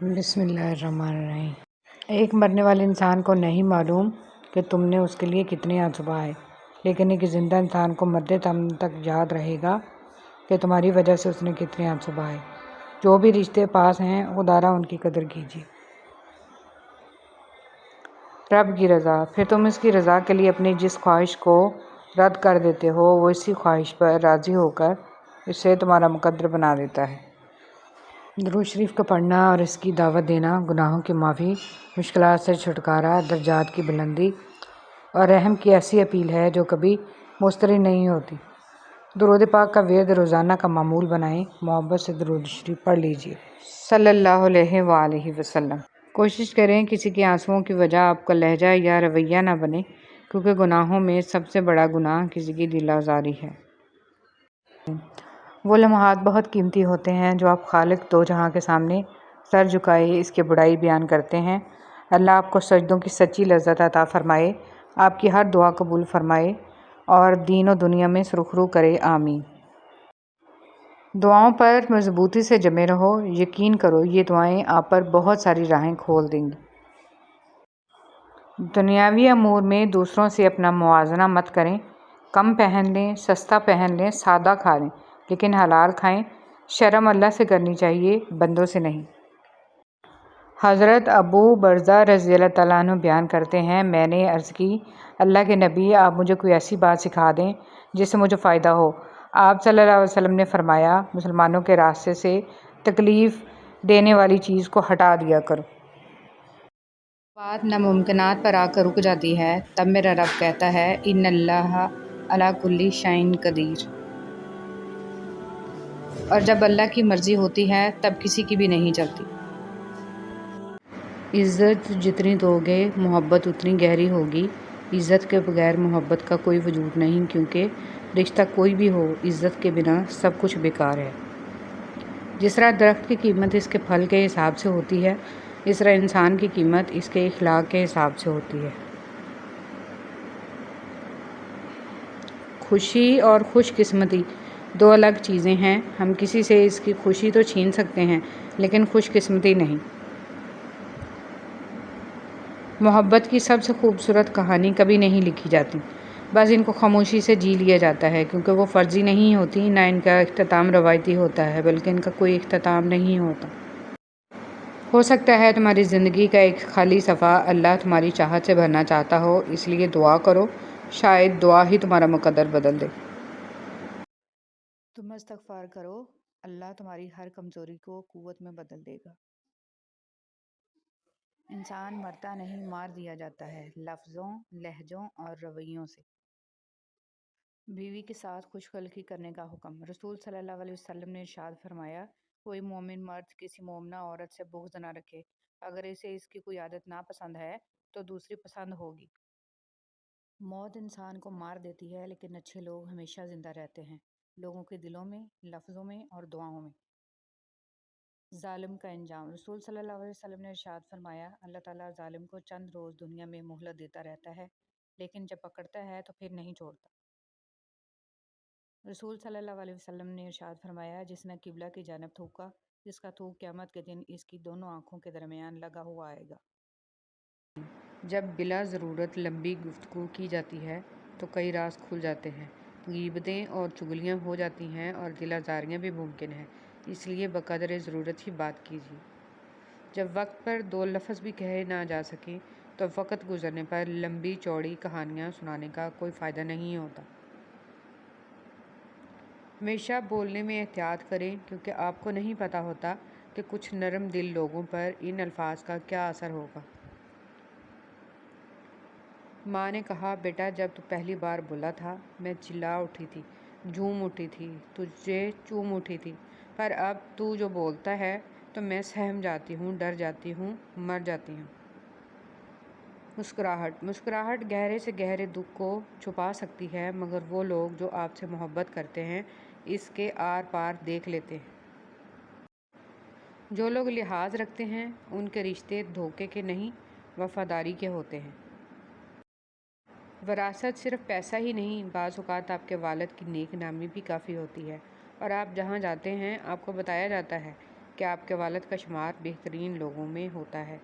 بسم اللہ الرحمن الرحیم۔ ایک مرنے والے انسان کو نہیں معلوم کہ تم نے اس کے لیے کتنے آنسو بہائے، لیکن ایک زندہ انسان کو مرتے دم تک یاد رہے گا کہ تمہاری وجہ سے اس نے کتنے آنسو بہائے۔ جو بھی رشتے پاس ہیں خدارا ان کی قدر کیجیے۔ رب کی رضا، پھر تم اس کی رضا کے لیے اپنی جس خواہش کو رد کر دیتے ہو وہ اسی خواہش پر راضی ہو کر اسے تمہارا مقدر بنا دیتا ہے۔ درود شریف کا پڑھنا اور اس کی دعوت دینا گناہوں کی معافی، مشکلات سے چھٹکارا، درجات کی بلندی اور رحم کی ایسی اپیل ہے جو کبھی مسترد نہیں ہوتی۔ درود پاک کا ورد روزانہ کا معمول بنائیں۔ محبت سے درود شریف پڑھ لیجیے۔ صلی اللہ علیہ وآلہ وسلم۔ کوشش کریں کسی کے آنسوؤں کی وجہ آپ کا لہجہ یا رویہ نہ بنے، کیونکہ گناہوں میں سب سے بڑا گناہ کسی کی دل آزاری ہے۔ وہ لمحات بہت قیمتی ہوتے ہیں جو آپ خالق دو جہاں کے سامنے سر جھکائے اس کی بڑائی بیان کرتے ہیں۔ اللہ آپ کو سجدوں کی سچی لذت عطا فرمائے، آپ کی ہر دعا قبول فرمائے اور دین و دنیا میں سرخرو کرے، آمین۔ دعاؤں پر مضبوطی سے جمے رہو، یقین کرو یہ دعائیں آپ پر بہت ساری راہیں کھول دیں گی۔ دنیاوی امور میں دوسروں سے اپنا موازنہ مت کریں۔ کم پہن لیں، سستا پہن لیں، سادہ کھا لیں، لیکن حلال کھائیں۔ شرم اللہ سے کرنی چاہیے، بندوں سے نہیں۔ حضرت ابو برزہ رضی اللہ تعالیٰ عنہ بیان کرتے ہیں، میں نے عرض کی، اللہ کے نبی آپ مجھے کوئی ایسی بات سکھا دیں جس سے مجھے فائدہ ہو۔ آپ صلی اللہ علیہ وسلم نے فرمایا، مسلمانوں کے راستے سے تکلیف دینے والی چیز کو ہٹا دیا کرو۔ بات ناممکنات پر آ کر رک جاتی ہے، تب میرا رب کہتا ہے، ان اللہ علی کل شیء قدیر۔ اور جب اللہ کی مرضی ہوتی ہے تب کسی کی بھی نہیں چلتی۔ عزت جتنی دو گے محبت اتنی گہری ہوگی۔ عزت کے بغیر محبت کا کوئی وجود نہیں، کیونکہ رشتہ کوئی بھی ہو، عزت کے بنا سب کچھ بیکار ہے۔ جس طرح درخت کی قیمت اس کے پھل کے حساب سے ہوتی ہے، اس طرح انسان کی قیمت اس کے اخلاق کے حساب سے ہوتی ہے۔ خوشی اور خوش قسمتی دو الگ چیزیں ہیں۔ ہم کسی سے اس کی خوشی تو چھین سکتے ہیں لیکن خوش قسمتی نہیں۔ محبت کی سب سے خوبصورت کہانی کبھی نہیں لکھی جاتی، بس ان کو خاموشی سے جی لیا جاتا ہے، کیونکہ وہ فرضی نہیں ہوتی، نہ ان کا اختتام روایتی ہوتا ہے، بلکہ ان کا کوئی اختتام نہیں ہوتا۔ ہو سکتا ہے تمہاری زندگی کا ایک خالی صفحہ اللہ تمہاری چاہت سے بھرنا چاہتا ہو، اس لیے دعا کرو، شاید دعا ہی تمہارا مقدر بدل دے۔ تم استغفار کرو، اللہ تمہاری ہر کمزوری کو قوت میں بدل دے گا۔ انسان مرتا نہیں، مار دیا جاتا ہے، لفظوں، لہجوں اور رویوں سے۔ بیوی کے ساتھ خوش خلقی کرنے کا حکم۔ رسول صلی اللہ علیہ وسلم نے ارشاد فرمایا، کوئی مومن مرد کسی مومنہ عورت سے بغض نہ رکھے، اگر اسے اس کی کوئی عادت ناپسند ہے تو دوسری پسند ہوگی۔ موت انسان کو مار دیتی ہے، لیکن اچھے لوگ ہمیشہ زندہ رہتے ہیں، لوگوں کے دلوں میں، لفظوں میں اور دعاؤں میں۔ ظالم کا انجام۔ رسول صلی اللہ علیہ وسلم نے ارشاد فرمایا، اللہ تعالیٰ ظالم کو چند روز دنیا میں مہلت دیتا رہتا ہے، لیکن جب پکڑتا ہے تو پھر نہیں چھوڑتا۔ رسول صلی اللہ علیہ وسلم نے ارشاد فرمایا، جس نے قبلہ کی جانب تھوکا، جس کا تھوک قیامت کے دن اس کی دونوں آنکھوں کے درمیان لگا ہوا آئے گا۔ جب بلا ضرورت لمبی گفتگو کی جاتی ہے تو کئی راز کھل جاتے ہیں، غیبتیں اور چغلیاں ہو جاتی ہیں اور دل آزاریاں بھی ممکن ہیں، اس لیے بقدر ضرورت ہی بات کیجیے۔ جب وقت پر دو لفظ بھی کہے نہ جا سکیں تو وقت گزرنے پر لمبی چوڑی کہانیاں سنانے کا کوئی فائدہ نہیں ہوتا۔ ہمیشہ بولنے میں احتیاط کریں، کیونکہ آپ کو نہیں پتہ ہوتا کہ کچھ نرم دل لوگوں پر ان الفاظ کا کیا اثر ہوگا۔ ماں نے کہا، بیٹا جب تو پہلی بار بولا تھا میں چلا اٹھی تھی، جھوم اٹھی تھی، تجھے چوم اٹھی تھی، پر اب تو جو بولتا ہے تو میں سہم جاتی ہوں، ڈر جاتی ہوں، مر جاتی ہوں۔ مسکراہٹ۔ مسکراہٹ گہرے سے گہرے دکھ کو چھپا سکتی ہے، مگر وہ لوگ جو آپ سے محبت کرتے ہیں اس کے آر پار دیکھ لیتے ہیں۔ جو لوگ لحاظ رکھتے ہیں ان کے رشتے دھوکے کے نہیں، وفاداری کے ہوتے ہیں۔ وراثت صرف پیسہ ہی نہیں، بعض اوقات آپ کے والد کی نیک نامی بھی کافی ہوتی ہے، اور آپ جہاں جاتے ہیں آپ کو بتایا جاتا ہے کہ آپ کے والد کا شمار بہترین لوگوں میں ہوتا ہے۔